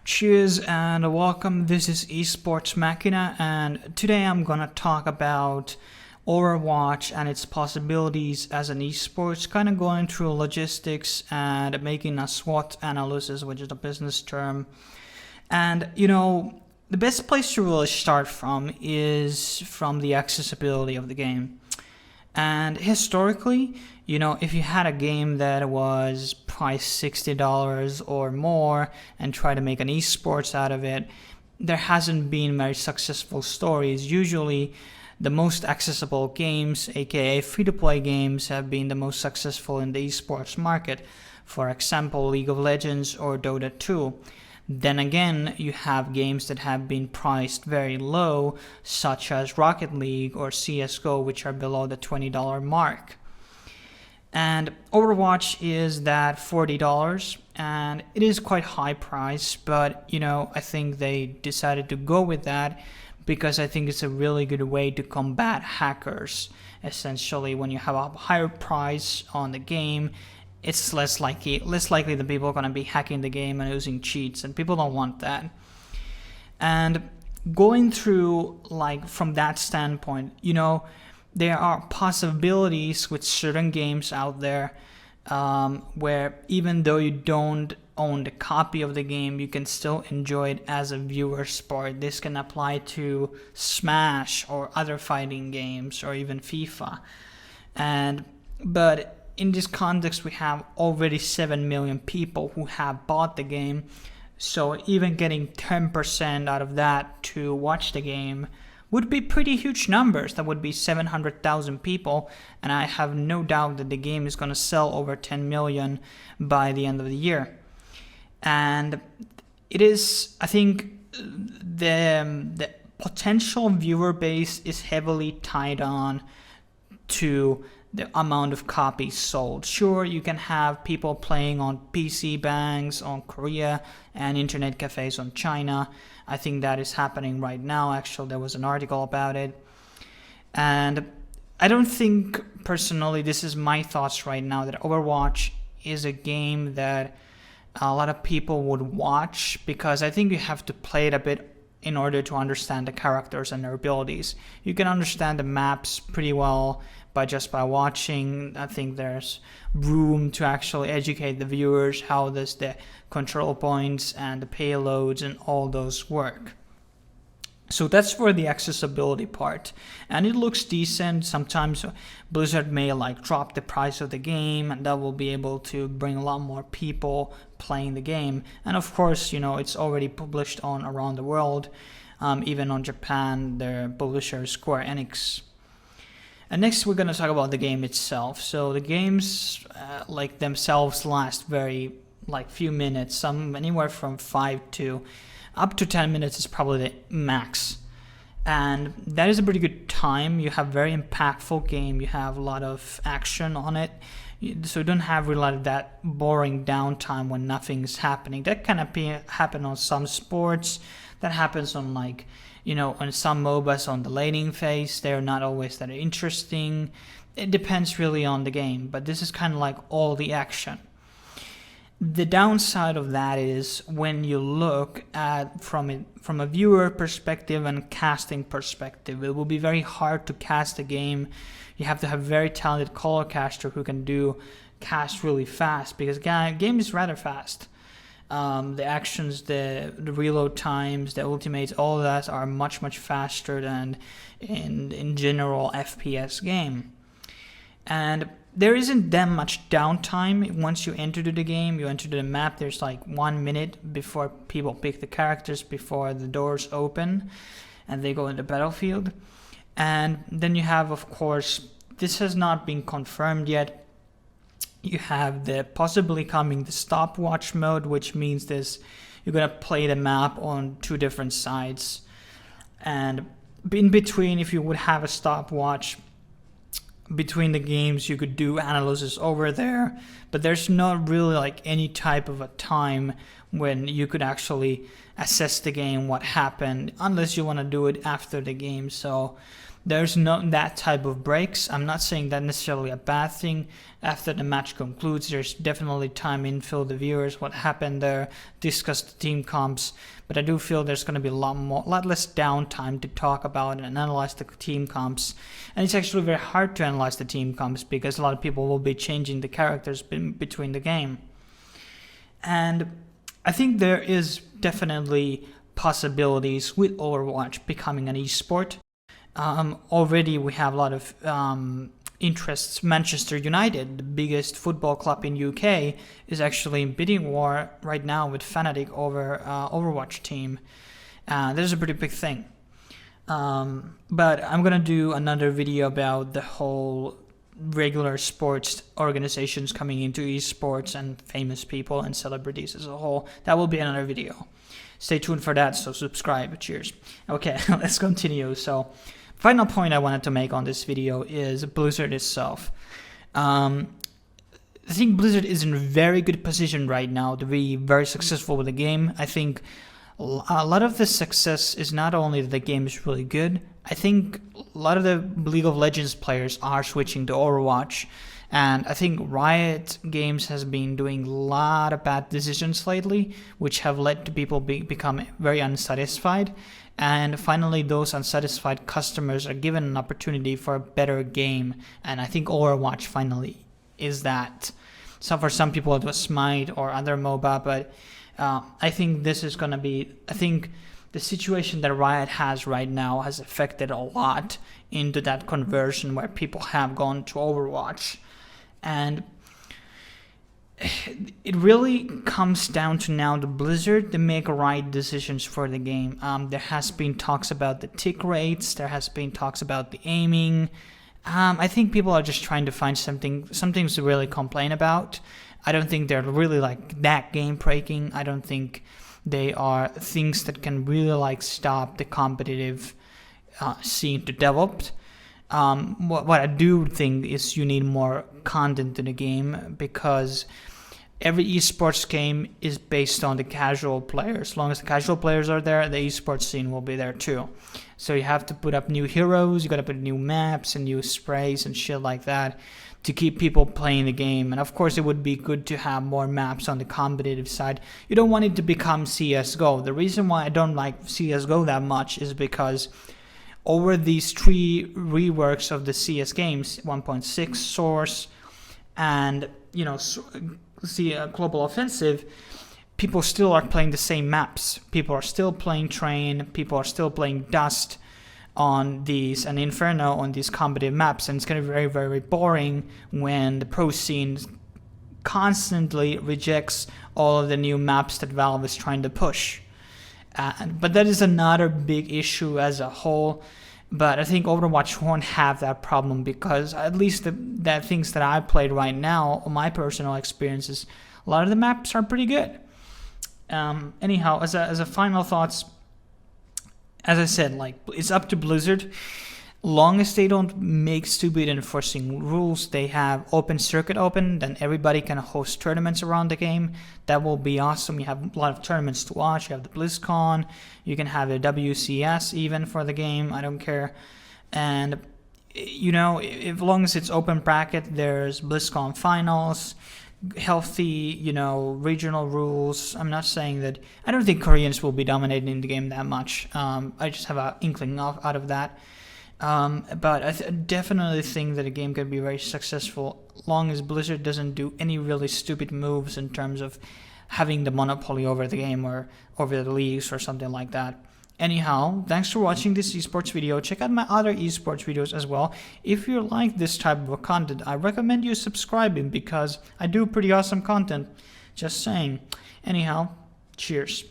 Cheers and welcome. This is Esports Machina, and today I'm gonna talk about Overwatch and its possibilities as an esports, kind of going through logistics and making a SWOT analysis, which is a business term. And the best place to really start from is from the accessibility of the game. And historically, if you had a game that was priced $60 or more and try to make an esports out of it, there hasn't been very successful stories. Usually, the most accessible games, aka free-to-play games, have been the most successful in the esports market. For example, League of Legends or Dota 2. Then again, you have games that have been priced very low, such as Rocket League or CSGO, which are below the $20 mark. And Overwatch is that $40, and it is quite high price, but I think they decided to go with that because I think it's a really good way to combat hackers. Essentially, when you have a higher price on the game, it's less likely that people are going to be hacking the game and using cheats, and people don't want that. And going through, from that standpoint, there are possibilities with certain games out there where even though you don't own the copy of the game, you can still enjoy it as a viewer sport. This can apply to Smash or other fighting games or even FIFA. But in this context, we have already 7 million people who have bought the game. So even getting 10% out of that to watch the game would be pretty huge numbers. That would be 700,000 people. And I have no doubt that the game is going to sell over 10 million by the end of the year. And it is, I think, the potential viewer base is heavily tied on to the amount of copies sold. Sure, you can have people playing on PC bangs on Korea and internet cafes on China. I think that is happening right now. Actually, there was an article about it. And I don't think, personally, this is my thoughts right now, that Overwatch is a game that a lot of people would watch, because I think you have to play it a bit in order to understand the characters and their abilities. You can understand the maps pretty well by watching. I think there's room to actually educate the viewers how does the control points and the payloads and all those work. So that's for the accessibility part, and it looks decent. Sometimes Blizzard may drop the price of the game, and that will be able to bring a lot more people playing the game. And of course, it's already published on around the world, even on Japan, their publisher Square Enix. And next we're going to talk about the game itself. So the games themselves last very few minutes, some anywhere from 5 to up to 10 minutes is probably the max. And that is a pretty good time. You have very impactful game. You have a lot of action on it. So you don't have really a lot of that boring downtime when nothing's happening. That can happen on some sports. That happens on on some MOBAs on the laning phase. They're not always that interesting. It depends really on the game. But this is kind of all the action. The downside of that is when you look at from a viewer perspective and casting perspective, it will be very hard to cast a game. You have to have very talented color caster who can cast really fast, because the game is rather fast. The actions, the reload times, the ultimates, all of that are much, much faster than in general FPS game. And there isn't that much downtime once you enter the game. You enter the map, there's 1 minute before people pick the characters, before the doors open and they go in the battlefield. And then you have, of course, this has not been confirmed yet, you have the possibly coming the stopwatch mode, which means you're going to play the map on 2 different sides. And in between, if you would have a stopwatch between the games, you could do analysis over there, but there's not really any type of a time when you could actually assess the game, what happened, unless you want to do it after the game. So there's not that type of breaks. I'm not saying that necessarily a bad thing. After the match concludes, there's definitely time in for the viewers, what happened there, discuss the team comps, but I do feel there's going to be a lot less downtime to talk about and analyze the team comps. And it's actually very hard to analyze the team comps because a lot of people will be changing the characters between the game. And I think there is definitely possibilities with Overwatch becoming an esport. Already we have a lot of interests. Manchester United, the biggest football club in UK, is actually in bidding war right now with Fnatic over Overwatch team. There's a pretty big thing. But I'm gonna do another video about the whole regular sports organizations coming into esports and famous people and celebrities as a whole. That will be another video. Stay tuned for that, so subscribe. Cheers. Okay, let's continue. So, final point I wanted to make on this video is Blizzard itself. I think Blizzard is in a very good position right now to be very successful with the game. I think a lot of the success is not only that the game is really good. I think a lot of the League of Legends players are switching to Overwatch. And I think Riot Games has been doing a lot of bad decisions lately, which have led to people become very unsatisfied. And finally, those unsatisfied customers are given an opportunity for a better game. And I think Overwatch finally is that. So for some people, it was Smite or other MOBA, but I think this is going to be, I think the situation that Riot has right now has affected a lot into that conversion where people have gone to Overwatch. And it really comes down to now the Blizzard to make right decisions for the game. There has been talks about the tick rates. There has been talks about the aiming. I think people are just trying to find something to really complain about. I don't think they're really like that game breaking. I don't think they are things that can really like stop the competitive scene to develop. What I do think is you need more content in the game, because every esports game is based on the casual players. As long as the casual players are there, the esports scene will be there too. So you have to put up new heroes, you gotta put new maps and new sprays and shit like that to keep people playing the game. And of course it would be good to have more maps on the competitive side. You don't want it to become CSGO. The reason why I don't like CSGO that much is because over these 3 reworks of the CS games, 1.6, Source, and Global Offensive, people still are playing the same maps. People are still playing Train, people are still playing Dust on these, and Inferno on these competitive maps, and it's going to be very, very boring when the pro scene constantly rejects all of the new maps that Valve is trying to push. But that is another big issue as a whole. But I think Overwatch won't have that problem, because at least the things that I played right now, my personal experiences, a lot of the maps are pretty good. Anyhow, as a final thoughts, as I said, like, it's up to Blizzard. Long as they don't make stupid enforcing rules, they have open circuit open, then everybody can host tournaments around the game. That will be awesome. You have a lot of tournaments to watch. You have the BlizzCon, you can have a WCS even for the game, I don't care. And as long as it's open bracket, there's BlizzCon finals, healthy, regional rules. I'm not saying that, I don't think Koreans will be dominating the game that much. I just have an inkling out of that. But I definitely think that the game can be very successful long as Blizzard doesn't do any really stupid moves in terms of having the monopoly over the game or over the leagues or something like that. Anyhow, thanks for watching this esports video. Check out my other esports videos as well. If you like this type of content, I recommend you subscribing because I do pretty awesome content. Just saying. Anyhow, cheers.